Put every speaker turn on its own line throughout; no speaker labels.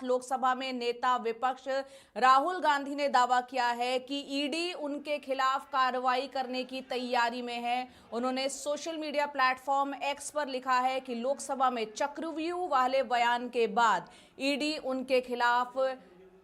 लोकसभा में नेता विपक्ष राहुल गांधी ने दावा किया है कि ईडी उनके खिलाफ कार्रवाई करने की तैयारी में है। उन्होंने सोशल मीडिया प्लेटफॉर्म एक्स पर लिखा है कि लोकसभा में चक्रव्यूह वाले बयान के बाद ईडी उनके खिलाफ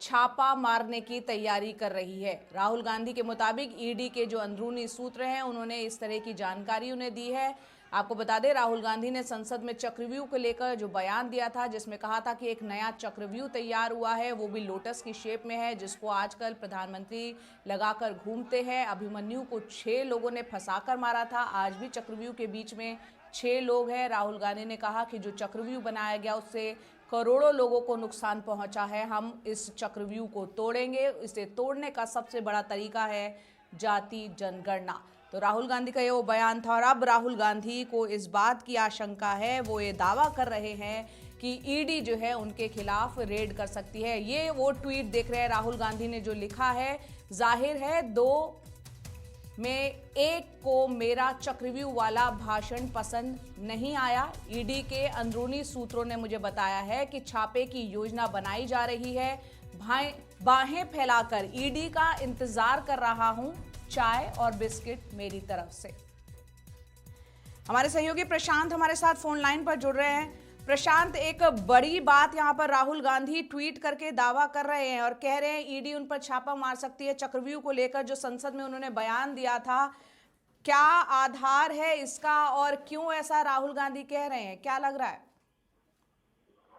छापा मारने की तैयारी कर रही है। राहुल गांधी के मुताबिक ईडी के जो अंदरूनी सूत्र हैं उन्होंने इस तरह की जानकारी उन्हें दी है। आपको बता दें, राहुल गांधी ने संसद में चक्रव्यूह को लेकर जो बयान दिया था, जिसमें कहा था कि एक नया चक्रव्यूह तैयार हुआ है, वो भी लोटस की शेप में है, जिसको आजकल प्रधानमंत्री लगाकर घूमते हैं। अभिमन्यु को 6 लोगों ने फंसाकर मारा था, आज भी चक्रव्यूह के बीच में 6 लोग हैं। राहुल गांधी ने कहा कि जो चक्रव्यूह बनाया गया उससे करोड़ों लोगों को नुकसान पहुंचा है, हम इस चक्रव्यूह को तोड़ेंगे। इसे तोड़ने का सबसे बड़ा तरीका है जाति जनगणना। तो राहुल गांधी का ये वो बयान था। और अब राहुल गांधी को इस बात की आशंका है, वो ये दावा कर रहे हैं कि ईडी जो है उनके खिलाफ रेड कर सकती है। ये वो ट्वीट देख रहे हैं राहुल गांधी ने जो लिखा है, जाहिर है 2 में एक को मेरा चक्रव्यूह वाला भाषण पसंद नहीं आया। ईडी के अंदरूनी सूत्रों ने मुझे बताया है कि छापे की योजना बनाई जा रही है। बाहें फैलाकर ईडी का इंतजार कर रहा हूं, चाय और बिस्किट मेरी तरफ से। हमारे सहयोगी प्रशांत हमारे साथ फोन लाइन पर जुड़ रहे हैं। प्रशांत, एक बड़ी बात यहां पर राहुल गांधी ट्वीट करके दावा कर रहे हैं और कह रहे हैं ईडी उन पर छापा मार सकती है चक्रव्यूह को लेकर, जो संसद में उन्होंने बयान दिया था। क्या आधार है इसका और क्यों ऐसा राहुल गांधी कह रहे हैं, क्या लग रहा है?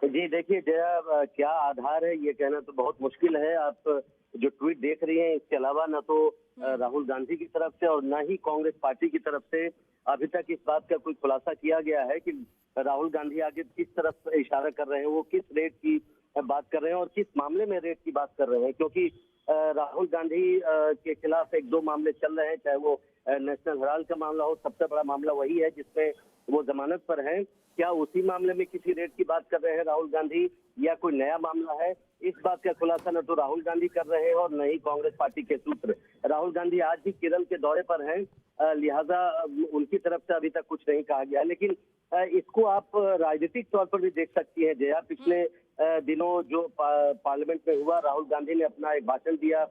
जी देखिए जया, क्या आधार है ये कहना तो बहुत मुश्किल है। आप जो ट्वीट देख रही हैं, इसके अलावा न तो राहुल गांधी की तरफ से और न ही कांग्रेस पार्टी की तरफ से अभी तक इस बात का कोई खुलासा किया गया है कि राहुल गांधी आगे किस तरफ इशारा कर रहे हैं, वो किस रेट की बात कर रहे हैं और किस मामले में रेट की बात कर रहे हैं। क्योंकि राहुल गांधी के खिलाफ 1-2 मामले चल रहे हैं, चाहे वो नेशनल हेराल्ड का मामला हो, सबसे बड़ा मामला वही है जिसमें वो जमानत पर हैं। क्या उसी मामले में किसी रेट की बात कर रहे हैं राहुल गांधी या कोई नया मामला है, इस बात का खुलासा न तो राहुल गांधी कर रहे हैं और न ही कांग्रेस पार्टी के सूत्र। राहुल गांधी आज भी केरल के दौरे पर हैं, लिहाजा उनकी तरफ से अभी तक कुछ नहीं कहा गया। लेकिन इसको आप राजनीतिक तौर पर भी देख सकती है जया। पिछले दिनों जो पार्लियामेंट में हुआ, राहुल गांधी ने अपना एक भाषण दिया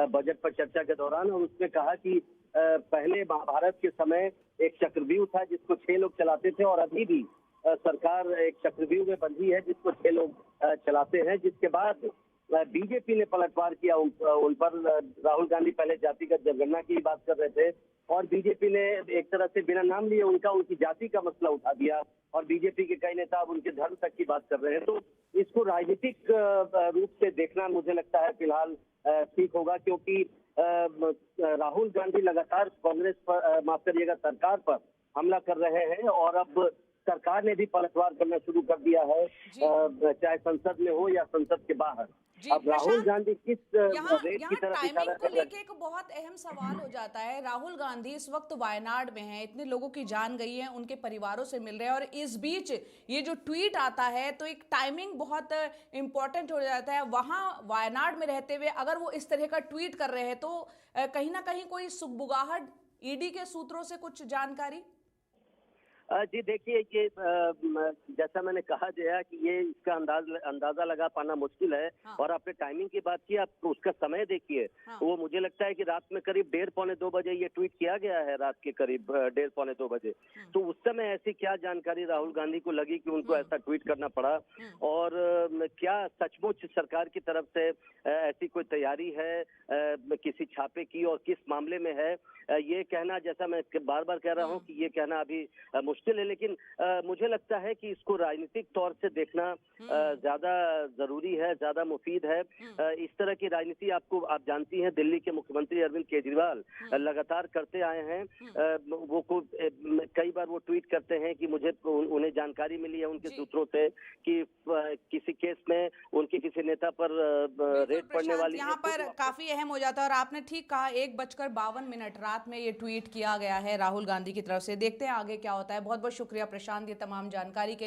बजट पर चर्चा के दौरान और उसमें कहा कि पहले महाभारत के समय एक चक्रव्यूह था जिसको 6 लोग चलाते थे और अभी भी सरकार एक चक्रव्यूह में बंधी है जिसको 6 लोग चलाते हैं। जिसके बाद बीजेपी ने पलटवार किया उन पर। राहुल गांधी पहले जातिगत जनगणना की बात कर रहे थे और बीजेपी ने एक तरह से बिना नाम लिए उनकी जाति का मसला उठा दिया और बीजेपी के कई नेता अब उनके धर्म तक की बात कर रहे हैं। तो इसको राजनीतिक रूप से देखना मुझे लगता है फिलहाल ठीक होगा, क्योंकि राहुल गांधी लगातार कांग्रेस पर, माफ करिएगा, सरकार पर हमला कर रहे हैं और अब सरकार ने भी पलटवार करना शुरू कर दिया है, चाहे संसद में हो या संसद के बाहर। अब राहुल गांधी किस रेट की तरफ इशारा कर रहे हैं,
लेके एक बहुत अहम सवाल हो जाता है। राहुल गांधी इस वक्त वायनाड में हैं, इतने लोगों की जान गई है, उनके परिवारों से मिल रहे हैं और इस बीच ये जो ट्वीट आता है तो एक टाइमिंग बहुत इंपॉर्टेंट हो जाता है। वहां वायनाड में रहते हुए अगर वो इस तरह का ट्वीट कर रहे हैं तो कहीं ना कहीं कोई सुगबुगाहट, ईडी के सूत्रों से कुछ जानकारी?
जी देखिए, ये जैसा मैंने कहा जया कि ये इसका अंदाजा लगा पाना मुश्किल है।
हाँ।
और आपने टाइमिंग की बात की, आप उसका समय देखिए।
हाँ।
वो मुझे लगता है कि रात में करीब 1:30-2 बजे ये ट्वीट किया गया है, रात के करीब 1:30-2 बजे। तो उस समय ऐसी क्या जानकारी राहुल गांधी को लगी कि उनको ऐसा ट्वीट करना पड़ा, और क्या सचमुच सरकार की तरफ से ऐसी कोई तैयारी है किसी छापे की और किस मामले में है, ये कहना, जैसा मैं बार बार कह रहा हूँ कि ये कहना अभी मुश्किल है। लेकिन मुझे लगता है कि इसको राजनीतिक तौर से देखना ज्यादा जरूरी है, ज्यादा मुफीद है। इस तरह की राजनीति आप जानती हैं, दिल्ली के मुख्यमंत्री अरविंद केजरीवाल लगातार करते आए हैं। वो कई बार वो ट्वीट करते हैं कि उन्हें जानकारी मिली है उनके सूत्रों से कि किसी केस में उनके किसी नेता पर रेड पड़ने वाली है।
यहाँ पर काफी अहम हो जाता है और आपने ठीक कहा, 1:52 रात में ये ट्वीट किया गया है राहुल गांधी की तरफ से। देखते हैं आगे क्या होता है। बहुत बहुत शुक्रिया प्रशांत, ये तमाम जानकारी के